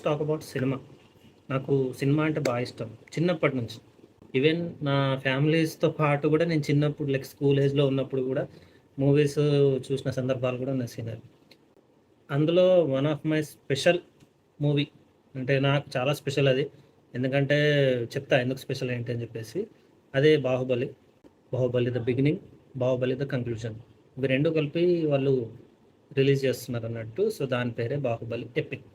Talk about cinema. నాకు cinema అంటే బాగా ఇష్టం చిన్నప్పటి నుంచి. ఈవెన్ నా ఫ్యామిలీస్‌తో పాటు గూడా నేను చిన్నప్పుడు లైక్ స్కూల్ ఏజ్‌లో ఉన్నప్పుడు గూడా మూవీస్ చూసిన సందర్భాలు గూడా నచ్చినాయి. అందులో one of my special movie అంటే నాకు చాలా స్పెషల్ అది. ఎందుకంటే చెప్తా ఎందుకు స్పెషల్ ఏంటి అని జెప్పేసి. అదే 'Baahubali'. 'Baahubali the beginning', 'Baahubali the conclusion' ఇవి 2 కలిపి వాళ్ళు రిలీజ్ చేస్తున్నారన్నట్టు. సో, దాని పేరే 'బాహుబలి ఎపిక్'.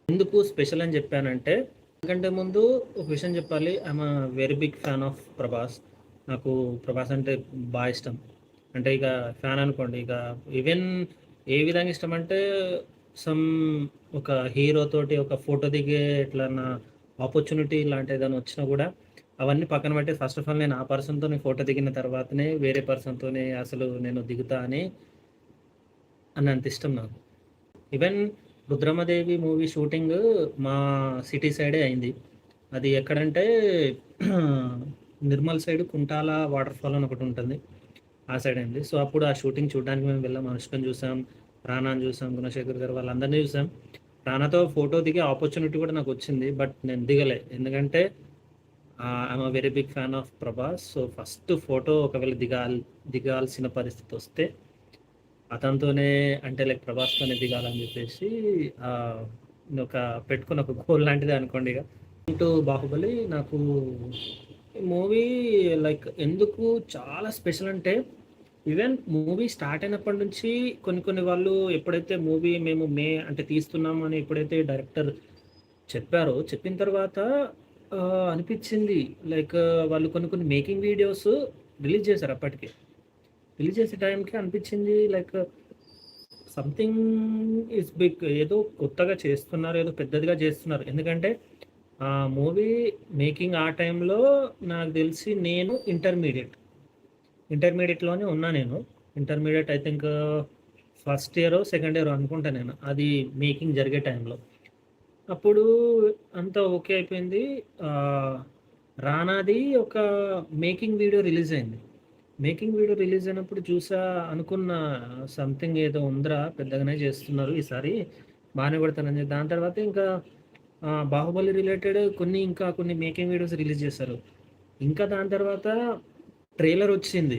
ఎందుకు స్పెషల్ అని చెప్పానంటే, ఎందుకంటే ముందు ఒక విషయం చెప్పాలి. I'm very big fan of Prabhas. నాకు ప్రభాస్ అంటే బా ఇష్టం. అంటే ఇక ఫ్యాన్ అనుకోండి. ఇక ఈవెన్ ఏ విధంగా ఇష్టమంటే, సమ్ ఒక హీరోతోటి ఒక ఫోటో దిగే ఎట్లన్నా ఆపర్చునిటీ లాంటిదేదైనా వచ్చినా గూడా, అవన్నీ పక్కన పెట్టి ఫస్ట్ ఆఫ్ ఆల్ నేను ఆ పర్సన్‌తోని ఫోటో దిగిన తర్వాతనే వేరే పర్సన్‌తోని అసలు నేను దిగుతా అని అన్నంత ఇష్టం నాకు. ఈవెన్ 'రుద్రమదేవి' మూవీ షూటింగ్ మా సిటీ సైడే అయింది. అది ఎక్కడంటే Nirmal side Kuntala water fall అని ఒకటుంటుంది. ఆ సైడ్ అయింది. సో, అప్పుడు ఆ షూటింగ్ చూడడానికి మేము వెళ్ళాం. అనుష్కని చూసాం, రానాని చూసాం, గుణశేఖర్ గారు వాళ్ళందరిని చూసాం. రానాతో ఫోటో దిగే ఆపర్చునిటీ కూడా నాకొచ్చింది. బట్ నేను దిగలే. ఎందుకంటే I'm a very big fan of Prabhas. So, first photo ఒకవేళ దిగాల్సిన పరిస్థితొస్తే అతనితోనే అంటే లైక్ ప్రభాస్‌తోనే దిగాలని జెప్పేసి ఆహ్, ఒక పెట్టుకున్న ఒక గోల్ లాంటిదే అనుకోండి ఇగ. ఇంటూ 'బాహుబలి' నాకు ఈ మూవీ లైక్ ఎందుకు చాలా స్పెషల్ అంటే, ఈవెన్ మూవీ స్టార్ట్ అయినప్పటి నుంచి కొన్ని కొన్ని వాళ్ళు ఎప్పుడైతే మూవీ మేము అంటే తీస్తున్నాము అని ఎప్పుడైతే డైరెక్టర్ చెప్పారో, చెప్పిన తర్వాత అనిపిచ్చింది లైక్ వాళ్ళు కొన్ని కొన్ని మేకింగ్ వీడియోస్ రిలీజ్ చేశారు అప్పటికే. రిలీజ్ చేసే టైంకి అనిపిచ్చింది లైక్ సంథింగ్ ఈస్ బిగ్. ఏదో కొత్తగా చేస్తున్నారు. ఏదో పెద్దదిగా చేస్తున్నారు. ఎందుకంటే మూవీ మేకింగ్ ఆ టైంలో నాకు తెలిసి నేను ఇంటర్మీడియేట్‌లోనే ఉన్నా నేను. ఇంటర్మీడియేట్ ఐ థింక్ ఫస్ట్ ఇయరో, సెకండ్ ఇయరో అనుకుంటా నేను. అది మేకింగ్ జరిగే టైంలో. అప్పుడు అంతా ఓకే అయిపోయింది. ఆహ్, 'రానా'ది ఒక మేకింగ్ వీడియో రిలీజ్ అయింది. మేకింగ్ వీడియో రిలీజ్ అయినప్పుడు చూసా, అనుకున్న సంథింగ్ ఏదో ఉందిరా పెద్దగానే చేస్తున్నారు ఈసారి బానే కొడతారని చెప్పి. దాని తర్వాత ఇంకా 'బాహుబలి' రిలేటెడ్ ఇంకా కొన్ని మేకింగ్ వీడియోస్ రిలీజ్ చేశారు. ఇంకా దాని తర్వాత ట్రైలర్ వచ్చింది.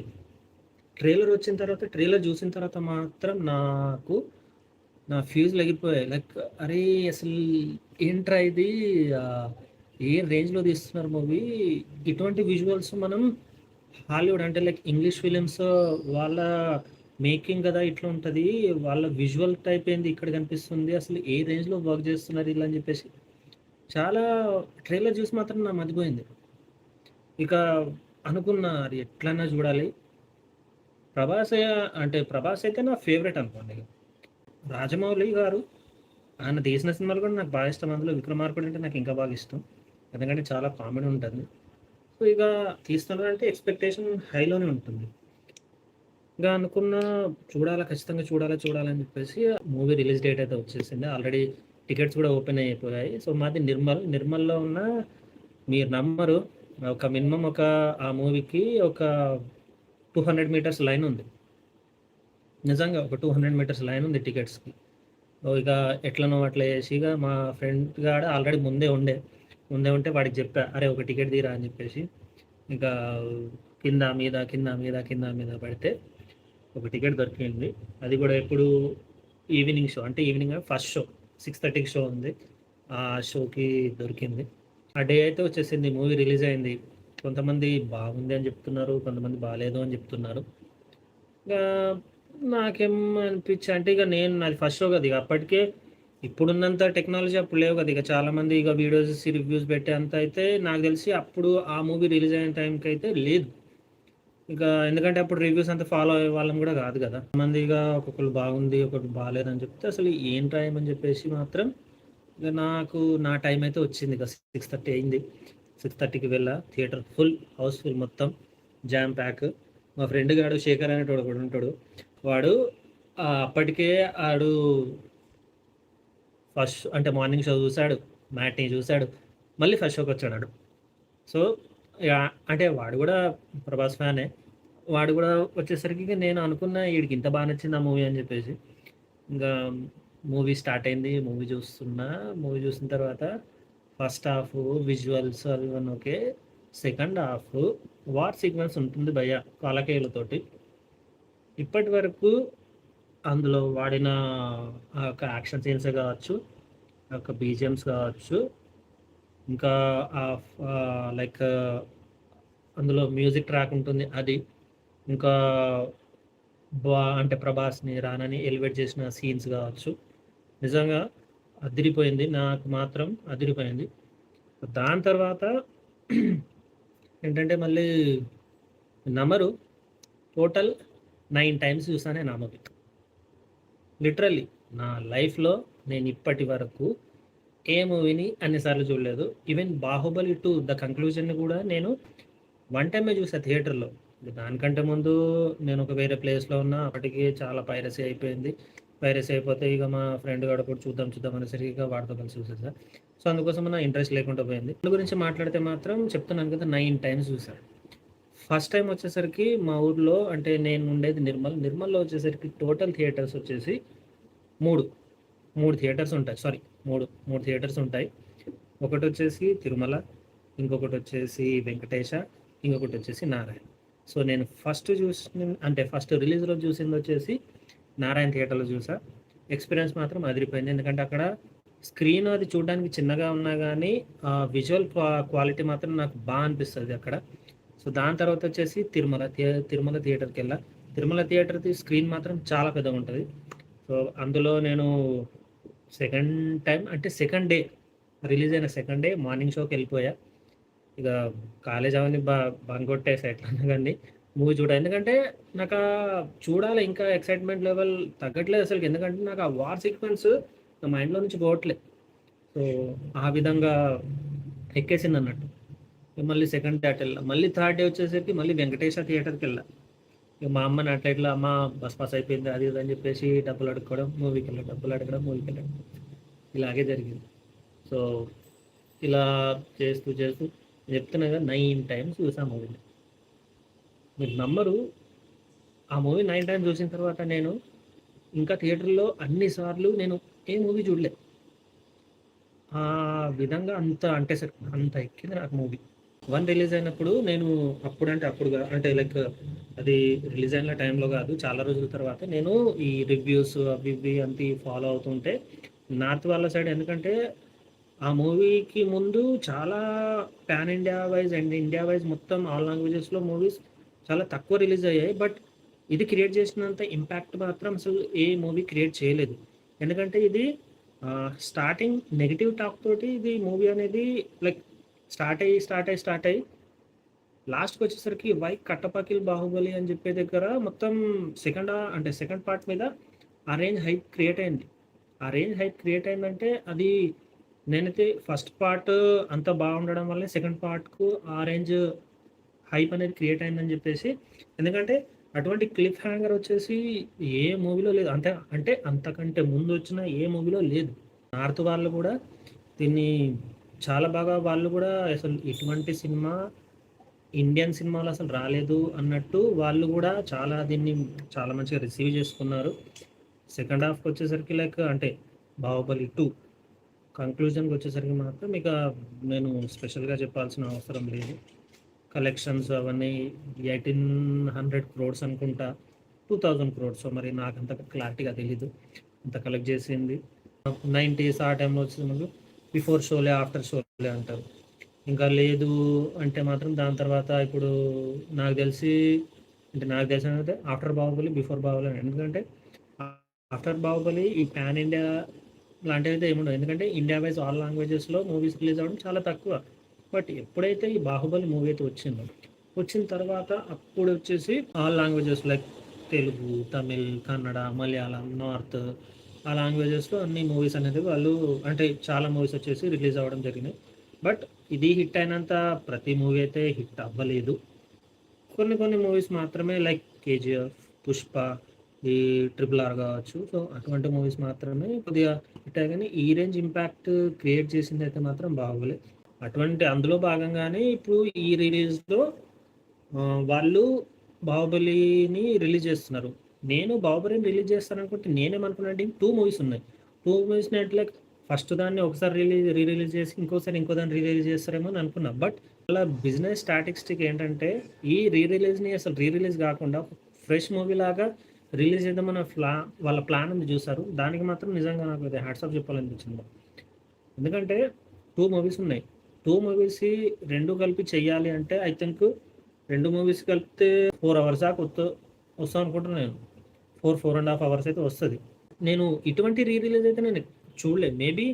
ట్రైలర్ వచ్చిన తర్వాత ట్రైలర్ చూసిన తర్వాత మాత్రం నాకు నా ఫ్యూజ్‌లు ఎగిరిపోయాయి. లైక్ అరే! అసలు ఏంట్రా ఇది ఆహ్, ఏ రేంజ్‌లో తీస్తున్నారు మూవీ. ఇటువంటి విజువల్స్ మనం హాలీవుడ్ అంటే లైక్ ఇంగ్లీష్ ఫిలిమ్స్ వాళ్ళ మేకింగ్ గదా ఇట్లా ఉంటది. వాళ్ళ విజువల్ టైప్ ఏంది ఇక్కడ కనిపిస్తుంది. అసలు ఏ రేంజ్‌లో వర్క్ చేస్తున్నారు ఈళ్ళు అని చెప్పేసి చాలా ట్రైలర్ చూసి మాత్రం నా మతిపోయింది. ఇక అనుకున్నా అది ఎట్లన్నా చూడాలి. ప్రభాసే అంటే ప్రభాస్ అయితే నా ఫేవరెట్ అనుకోండి. రాజమౌళి గారు ఆయన తీసిన సినిమాలు కూడా నాకు బాగా ఇష్టం. అందులో 'విక్రమార్కుడు' అంటే నాకు ఇంకా బాగా ఇష్టం. ఎందుకంటే చాలా కామెడీ ఉంటది. సో, ఇక తీస్తున్నారంటే ఎక్స్‌పెక్టేషన్ హైలోనే ఉంటుంది. ఇక అనుకున్న ఖచ్చితంగా చూడాలని చెప్పేసి మూవీ రిలీజ్ డేట్ అయితే వచ్చేసింది. ఆల్రెడీ టికెట్స్ కూడా ఓపెన్ అయిపోయాయి. సో, మాది నిర్మల్. నిర్మల్‌లో ఉన్న మీరు నమ్మరు ఒక మినిమమ్ ఆ మూవీకి ఒక 200 మీటర్స్ లైన్ ఉంది. నిజంగా ఒక 200 మీటర్స్ లైన్ ఉంది టికెట్స్‌కి. సో, ఇక ఎట్లనో అట్లా చేసి ఇక మా ఫ్రెండ్ గాడు ఆల్రెడీ ముందే ఉంటే వాడికి చెప్పా, "అరే! ఒక టికెట్ తీరా" అని చెప్పేసి. ఇంకా కింద, మీద, కింద, మీద, కింద, మీద పడితే ఒక టికెట్ దొరికింది. అది కూడా ఎప్పుడు ఈవినింగ్ షో. అంటే ఈవినింగ్ ఫస్ట్ షో 6:30కి షో ఉంది. ఆ షోకి దొరికింది. ఆ డే అయితే వచ్చేసింది. మూవీ రిలీజ్ అయింది. కొంతమంది బాగుంది అని చెప్తున్నారు. కొంతమంది బాలేదు అని చెప్తున్నారు. ఇక నాకేం అంటే ఇక నాది ఫస్ట్ షో కదా! ఇక అప్పటికే ఇప్పుడున్నంత టెక్నాలజీ అప్పుడు లేవు కదా! ఇక చాలామంది ఇక వీడియోస్, రివ్యూస్ పెట్టేంత అయితే నాకు తెలిసి అప్పుడు ఆ మూవీ రిలీజ్ అయిన టైంకి అయితే లేదు. ఇక ఎందుకంటే అప్పుడు రివ్యూస్ అంతా ఫాలో అయ్యే వాళ్ళం కూడా కాదు కదా! మంది ఇక ఒక్కొక్కళ్ళు బాగుంది, ఒకటి బాలేదని చెప్తే అసలు ఏం టైం అని చెప్పేసి మాత్రం ఇక నాకు నా టైం అయితే వచ్చింది. ఇక 6:30 అయింది. 6:30కి వెళ్ళా. థియేటర్ హౌస్‌ఫుల్ మొత్తం జామ్ ప్యాక్. మా ఫ్రెండ్ గాడు శేఖర్ అనేటోడు ఒకడుంటాడు. వాడు అప్పటికే ఆడు ఫస్ట్ అంటే మార్నింగ్ షో చూసాడు, మ్యాట్నీ చూసాడు. మళ్ళీ ఫస్ట్ షోకొచ్చాడాడు. సో, ఇగ అంటే వాడు గూడా ప్రభాస్ ఫ్యానే. వాడు గూడా వచ్చేసరికి ఇగ నేను అనుకున్నా ఈడికి ఇంత బా నచ్చింది ఆ మూవీ అని జెప్పేసి. ఇంకా మూవీ స్టార్ట్ అయింది. మూవీ చూస్తున్నా. మూవీ చూసిన తర్వాత ఫస్ట్ హాఫ్ విజువల్స్ అవి ఇవన్నీ okay. Second half war sequence ఉంటుంది భయ్యా కాలకేయులతోటి. ఇప్పటి వరకు అందులో వాడిన ఆ యొక్క యాక్షన్ సీన్స్ కావచ్చు, ఆ యొక్క బీజిఎమ్స్ కావచ్చు, ఇంకా లైక్ అందులో మ్యూజిక్ ట్రాక్ ఉంటుంది అది. ఇంకా అంటే ప్రభాస్‌ని, రానాని ఎలివేట్ చేసిన సీన్స్ కావచ్చు. నిజంగా అదిరిపోయింది. నాకు మాత్రం అదిరిపోయింది. దాని తర్వాత ఏంటంటే మళ్ళీ నమ్మరు టోటల్ 9 టైమ్స్ చూసా నేను ఆ మూవీ. లిటరల్లీ నా లైఫ్‌లో నేను ఇప్పటి వరకు ఏ మూవీని అన్ని సార్లు చూడలేదు. ఈవెన్ 'బాహుబలి 2' ద కంక్లూజన్‌ని కూడా నేను వన్ టైమే చూసా థియేటర్‌లో. దానికంటే ముందు నేను ఒక వేరే ప్లేస్‌లో ఉన్నా. అప్పటికి చాలా పైరసీ అయిపోయింది. పైరసీ అయిపోతే ఇక మా ఫ్రెండ్ గాడు కూడా చూద్దాం అనేసరికి ఇక వాడితో కలిసి చూసేసా. సో, అందుకోసం నా ఇంట్రెస్ట్ లేకుండా పోయింది. దీని గురించి మాట్లాడితే మాత్రం చెప్తున్నాను కదా 9 టైమ్స్ చూసా. ఫస్ట్ టైమ్ వచ్చేసరికి మా ఊర్లో అంటే నేను ఉండేది నిర్మల్. నిర్మల్‌లో వచ్చేసరికి టోటల్ థియేటర్స్ వచ్చేసి 3, 3 థియేటర్స్ ఉంటాయి. సారీ 3 థియేటర్స్ ఉంటాయి. ఒకటొచ్చేసి తిరుమల, ఇంకొకటొచ్చేసి వెంకటేశ, ఇంకొకటొచ్చేసి నారాయణ. సో, నేను ఫస్ట్ రిలీజ్ రోజు చూసిందొచ్చేసి నారాయణ థియేటర్‌లో చూసా. ఎక్స్‌పీరియన్స్ మాత్రం అదిరిపోయింది. ఎందుకంటే అక్కడ స్క్రీన్ అది చూడడానికి చిన్నగా ఉన్నా గానీ విజువల్ క్వాలిటీ మాత్రం నాకు అనిపిస్తది అక్కడ. సో, దాని తర్వాత వచ్చేసి తిరుమల థియేటర్‌కెళ్ళా. తిరుమల థియేటర్‌ది స్క్రీన్ మాత్రం చాలా పెద్దగుంటది. సో, అందులో నేను సెకండ్ టైమ్ అంటే సెకండ్ డే రిలీజ్ అయిన సెకండ్ డే మార్నింగ్ షోకెళ్ళిపోయా. ఇక కాలేజ్ అవన్నీ బంక్ కొట్టేసా ఎట్లన్నా గాని మూవీ ఎందుకంటే నాకా చూడాలి ఇంకా ఎక్సైట్‌మెంట్ లెవెల్ తగ్గట్లేదు అసలకి. ఎందుకంటే నాకు ఆ వార్ సీక్వెన్స్ నా మైండ్‌లో నుంచి పోవట్లే. సో, ఆ విధంగా ఎక్కేసిందన్నట్టు. మళ్ళీ సెకండ్ డే అటెళ్ళా. మళ్ళీ థర్డ్ డే వచ్చేసరికి మళ్ళీ వెంకటేశ థియేటర్‌కెళ్ళా. ఇక మా అమ్మని అట్లా అమ్మ బస్ పాస్ అయిపోయింది అది ఇది అని చెప్పేసి డబ్బులు అడుక్కోవడం, డబ్బులు అడగడం, మూవీకెళ్ళడం. ఇలాగే జరిగింది. సో, ఇలా చేస్తూ చెప్తున్నా కదా 9 టైమ్స్ చూసా మూవీని. మీరు నమ్మరు ఆ మూవీ 9 టైమ్స్ చూసిన తర్వాత నేను ఇంకా థియేటర్‌లో అన్ని సార్లు నేను ఏ మూవీ చూడలే. ఆ విధంగా అంత ఎక్కింది నాకు మూవీ. 1 రిలీజ్ అయినప్పుడు నేను అంటే లైక్ అది రిలీజ్ అయిన టైంలో కాదు. చాలా రోజుల తర్వాత నేను ఈ రివ్యూస్ అవి ఇవి అంతా ఫాలో అవుతుంటే నార్త్ వాళ్ళ సైడ్ ఎందుకంటే ఆ మూవీకి ముందు చాలా pan India wise and India wise మొత్తం ఆల్ లాంగ్వేజెస్‌లో మూవీస్ చాలా తక్కువ రిలీజ్ అయ్యాయి. బట్ ఇది క్రియేట్ చేసినంత ఇంపాక్ట్ మాత్రం అసలు ఏ మూవీ క్రియేట్ చేయలేదు. ఎందుకంటే ఇది స్టార్టింగ్ నెగెటివ్ టాక్ తోటి ఇది మూవీ అనేది లైక్ స్టార్ట్ అయ్యి లాస్ట్‌కొచ్చేసరికి 'వై కట్టపకిల్ బాహుబలి' అని చెప్పే దగ్గర మొత్తం సెకండ్ పార్ట్ మీద ఆ రేంజ్ హైప్ క్రియేట్ అయింది. ఆ రేంజ్ హైప్ క్రియేట్ అయిందంటే అది నేనైతే ఫస్ట్ పార్ట్ అంత బాగుండడం వల్లే సెకండ్ పార్ట్‌కు ఆ రేంజ్ హైప్ అనేది క్రియేట్ అయిందని చెప్పేసి ఎందుకంటే అటువంటి క్లిఫ్ హ్యాంగర్ వచ్చేసి ఏ మూవీలో లేదు. అంటే అంతకంటే ముందు వచ్చిన ఏ మూవీలో లేదు. నార్త్ వాళ్ళు కూడా దీన్ని చాలా బాగా వాళ్ళు కూడా అసలు ఇటువంటి సినిమా ఇండియన్ సినిమాలో అసలు రాలేదు అన్నట్టు వాళ్ళు కూడా దీన్ని చాలా మంచిగా రిసీవ్ చేసుకున్నారు. సెకండ్ హాఫ్‌కి వచ్చేసరికి లైక్ అంటే 'బాహుబలి 2' కంక్లూజన్‌కి వచ్చేసరికి మాత్రం ఇక నేను స్పెషల్‌గా చెప్పాల్సిన అవసరం లేదు. కలెక్షన్స్ అవన్నీ 1,800 క్రోర్స్ అనుకుంటా. 2,000 క్రోర్సో మరి నాకంత క్లారిటీగా తెలీదు. అంత కలెక్ట్ చేసింది. 90s ఆ టైంలో వచ్చిన బిఫోర్ షోలే, ఆఫ్టర్ షోలే అంటారు. ఇంకా లేదు అంటే మాత్రం దాని తర్వాత ఇప్పుడు నాకు తెలిసినదైతే ఆఫ్టర్ బాహుబలి, బిఫోర్ బాహుబలి. ఎందుకంటే ఆఫ్టర్ బాహుబలి ఈ పాన్ ఇండియా లాంటివైతే ఏముండవు. ఎందుకంటే ఇండియా వైజ్ ఆల్ లాంగ్వేజెస్‌లో మూవీస్ రిలీజ్ అవ్వడం చాలా తక్కువ. బట్ ఎప్పుడైతే ఈ 'బాహుబలి' మూవీ అయితే వచ్చిన తర్వాత అప్పుడు వచ్చేసి all languages like Telugu, Tamil, Kannada, Malayalam, north ఆ లాంగ్వేజెస్‌లో అన్ని మూవీస్ అనేది వాళ్ళు అంటే చాలా మూవీస్ వచ్చేసి రిలీజ్ అవ్వడం జరిగినాయి. బట్ ఇది హిట్ అయినంత ప్రతి మూవీ అయితే హిట్ అవ్వలేదు. కొన్ని మూవీస్ మాత్రమే లైక్ 'కేజీఎఫ్', 'పుష్ప', ఈ 'ట్రిపుల్ ఆర్' కావచ్చు. సో, అటువంటి మూవీస్ మాత్రమే కొద్దిగా హిట్ అయ్యాయి. కానీ ఈ రేంజ్ ఇంపాక్ట్ క్రియేట్ చేసిందైతే మాత్రం 'బాహుబలి'. అందులో భాగంగానే ఇప్పుడు ఈ రిలీజ్‌లో వాళ్ళు 'బాహుబలిని' రిలీజ్ చేస్తున్నారు. నేను 'బాహుబలిని' రిలీజ్ చేస్తారనుకుంటే నేనేమనుకున్నానంటే 2 మూవీస్ ఉన్నాయి. 2 మూవీస్‌ని అంటే లైక్ ఫస్ట్ దాన్ని ఒకసారి రీ రిలీజ్ చేసి ఇంకోసారి ఇంకో దాన్ని రీ రిలీజ్ చేస్తారేమో అని అనుకున్నా. బట్ వాళ్ళ బిజినెస్ స్టాటిస్టిక్ ఏంటంటే ఈ రీ రిలీజ్‌ని అసలు రీ రిలీజ్ కాకుండా ఫ్రెష్ మూవీలాగా రిలీజ్ చేద్దామన్న వాళ్ళ ప్లాన్ ఉంది చూసారు. దానికి మాత్రం నిజంగా నాకు ఇది హ్యాట్స్ ఆఫ్ చెప్పాలనిపించింది. ఎందుకంటే 2 మూవీస్ ఉన్నాయి. 2 మూవీస్ 2 కలిపి చెయ్యాలి అంటే ఐ థింక్ 2 మూవీస్ కలిపితే 4 అవర్స్ దాకా వస్తాం అనుకుంటున్నాను నేను. 4.5 అవర్స్ అయితే వస్తది. నేను ఇటువంటి రీ రిలీజ్ అయితే నేను చూడలేదు. మేబీ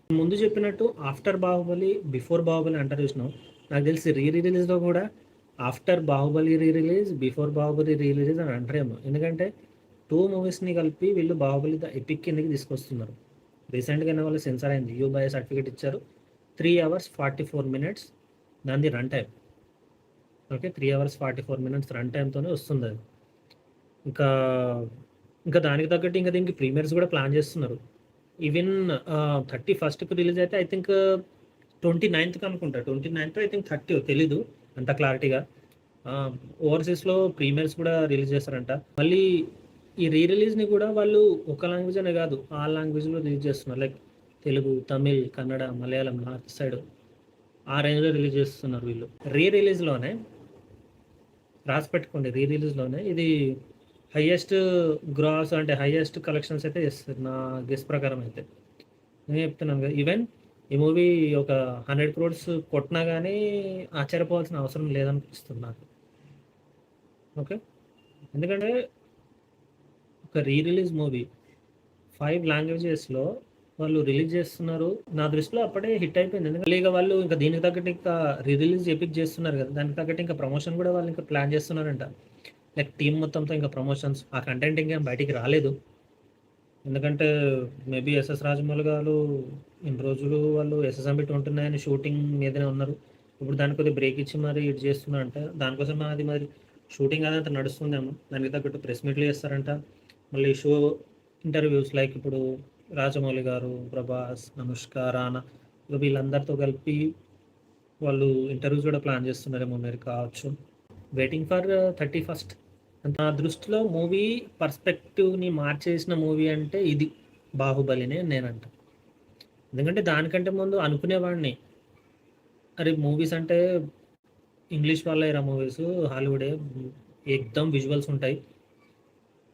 ముందు చెప్పినట్టు ఆఫ్టర్ బాహుబలి, బిఫోర్ బాహుబలి అంటారు చూసినావు. నాకు తెలిసి రీ రిలీజ్‌లో కూడా after Baahubali re release, before Baahubali re release అని అంటారేమో. ఎందుకంటే 2 మూవీస్‌ని కలిపి వీళ్ళు బాహుబలి ద ఎపిక్ కిందకి తీసుకొస్తున్నారు. రీసెంట్‌గానే వాళ్ళు సెన్సార్ అయింది. యూ బై సర్టిఫికేట్ ఇచ్చారు. 3 అవర్స్ 44 మినిట్స్ దానిది run time. Okay. 3 hours 44 minutes run టైమ్‌తోనే వస్తుందది. ఇంకా ఇంకా దానికి తగ్గట్టు ఇంకా దీనికి ప్రీమియర్స్ కూడా ప్లాన్ చేస్తున్నారు. ఈవెన్ 31కి రిలీజ్ అయితే ఐ థింక్ 29థ్‌కి అనుకుంటా. 29థ్ ఐ థింక్ 30 తెలీదు అంత క్లారిటీగా. ఓవర్‌సీస్‌లో ప్రీమియర్స్ కూడా రిలీజ్ చేస్తారంట. మళ్ళీ ఈ రీ రిలీజ్‌ని కూడా వాళ్ళు ఒక లాంగ్వేజ్ అనే కాదు, ఆల్ లాంగ్వేజ్‌లో రిలీజ్ చేస్తున్నారు. Like Telugu, Tamil, Kannada, Malayalam, north side ఆ రేంజ్‌లో రిలీజ్ చేస్తున్నారు వీళ్ళు. రీ రిలీజ్‌లోనే రాసి పెట్టుకోండి. రీ రిలీజ్‌లోనే ఇది హైయెస్ట్ గ్రాస్ అంటే హైయెస్ట్ కలెక్షన్స్ అయితే చేస్తారు నా గెస్ ప్రకారం అయితే. నేను చెప్తున్నాను కదా! ఈవెన్ ఈ మూవీ ఒక 100 క్రోర్స్ కొట్టినా గానీ ఆశ్చర్యపోవాల్సిన అవసరం లేదనిపిస్తుంది నాకు. ఓకే. ఎందుకంటే ఒక రీ రిలీజ్ మూవీ 5 లాంగ్వేజెస్‌లో వాళ్ళు రిలీజ్ చేస్తున్నారు. నా దృష్టిలో అప్పుడే హిట్ అయిపోయింది. ఎందుకంటే ఇక వాళ్ళు ఇంకా దీనికి తగ్గట్టు ఇంకా రీ రిలీజ్ ఎపిక్ చేస్తున్నారు కదా! దానికి తగ్గట్టు ఇంకా ప్రమోషన్ కూడా వాళ్ళు ఇంకా ప్లాన్ చేస్తున్నారంట. లైక్ టీమ్ మొత్తంతో ఇంకా ప్రమోషన్స్ ఆ కంటెంట్ ఇంకేం బయటికి రాలేదు. ఎందుకంటే మేబీ ఎస్ఎస్ రాజమౌళి గారు ఇన్ని రోజులు వాళ్ళు ఎస్ఎస్ఎంబి 29 షూటింగ్ మీదనే ఉన్నారు. ఇప్పుడు దానికి కొద్దిగా బ్రేక్ ఇచ్చి మరి ఇది చేస్తున్నారంట. దానికోసం అది మరి షూటింగ్ అదంతా నడుస్తుందేమో. దానికి తగ్గట్టు ప్రెస్ మీట్లు చేస్తారంట. మళ్ళీ షో ఇంటర్వ్యూస్ లైక్ ఇప్పుడు రాజమౌళి గారు, ప్రభాస్, అనుష్క, రానా వీళ్ళందరితో కలిపి వాళ్ళు ఇంటర్వ్యూస్ కూడా ప్లాన్ చేస్తున్నారేమో మరి కావచ్చు. Waiting for 31st. నా దృష్టిలో మూవీ పర్స్పెక్టివ్‌ని మార్చేసిన మూవీ అంటే ఇది 'బాహుబలినే' నేనంట. ఎందుకంటే దానికంటే ముందు అనుకునేవాడిని. అరే! మూవీస్ అంటే ఇంగ్లీష్ వాళ్ళేరా మూవీస్, హాలీవుడే ఎక్దమ్ విజువల్స్ ఉంటాయి.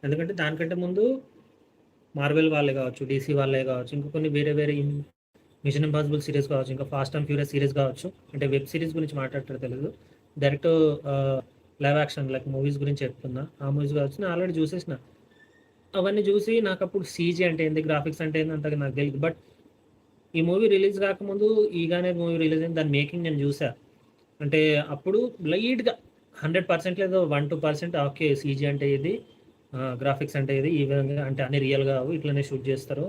ఎందుకంటే దానికంటే ముందు మార్వెల్ వాళ్ళే కావచ్చు, డీసీ వాళ్ళే కావచ్చు, ఇంకా కొన్ని వేరే వేరే మిషన్ ఇంపాసిబుల్ సీరీస్ కావచ్చు, ఇంకా ఫాస్ట్ అండ్ ఫ్యూరియస్ సీరీస్ కావచ్చు. అంటే వెబ్ సిరీస్ గురించి మాట్లాడతారో తెలీదు. Direct live action like movies గురించి చెప్తున్నా. ఆ మూవీస్ కావచ్చు నేను ఆల్రెడీ చూసేసిన. అవన్నీ చూసి నాకప్పుడు సీజీ అంటే ఏంది, గ్రాఫిక్స్ అంటే ఏంది అంతగా నాకు తెలీదు. బట్ ఈ మూవీ రిలీజ్ కాకముందు 'ఈగ' అనే మూవీ రిలీజ్ అయింది. దాని మేకింగ్ నేను చూసా. అంటే అప్పుడు లైట్‌గా 100% లేదో 1, 2% ఓకే. సీజీ అంటే ఇది, గ్రాఫిక్స్ అంటే ఇది, ఈ విధంగా అంటే అన్ని రియల్ కావు, ఇట్లనే షూట్ చేస్తారు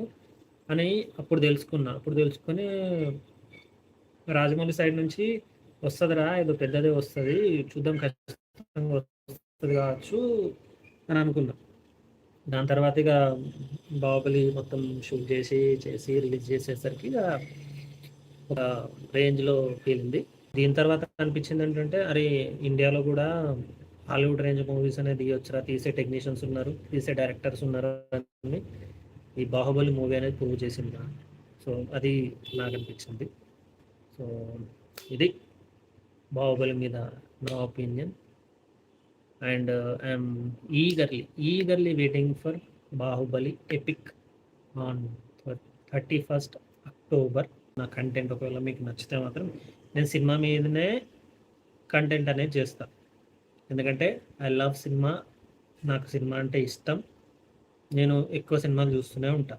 అని అప్పుడు తెలుసుకున్నా. అప్పుడు తెలుసుకొని రాజమౌళి సైడ్ నుంచి వస్తదిరా ఏదో పెద్దదే వస్తది. చూద్దాం ఖచ్చితంగా వస్తది కావచ్చు అని అనుకున్నా. దాని తర్వాత ఇక 'బాహుబలి' మొత్తం షూట్ చేసి రిలీజ్ చేసేసరికి ఇక ఒక రేంజ్‌లో పేలింది. దీని తర్వాత అనిపించింది ఏంటంటే, అరే! ఇండియాలో కూడా హాలీవుడ్ రేంజ్ మూవీస్ అనేది తీయొచ్చురా, తీసే టెక్నీషియన్స్ ఉన్నారు, తీసే డైరెక్టర్స్ ఉన్నారు అని ఈ 'బాహుబలి' మూవీ అనేది ప్రూవ్ చేసింది నాకు. సో, అది నాకు అనిపించింది. సో, ఇది 'బాహుబలి' మీద నా opinion. And I'm eagerly waiting for 'Baahubali' epic on 31st October. నా కంటెంట్ ఒకవేళ మీకు నచ్చితే మాత్రం నేను సినిమా మీదనే కంటెంట్ అనేది చేస్తా. ఎందుకంటే ఐ లవ్ సినిమా. నాకు సినిమా అంటే ఇష్టం. నేను ఎక్కువ సినిమాలు చూస్తూనే ఉంటా.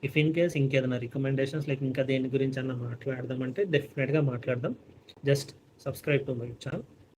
ఇఫ్ ఇన్ కేస్ ఇంకేదైనా రికమెండేషన్స్ లైక్ ఇంకా దేని గురించి అన్నా మాట్లాడదామంటే డెఫినెట్‌గా మాట్లాడదాం. Just subscribe to my channel.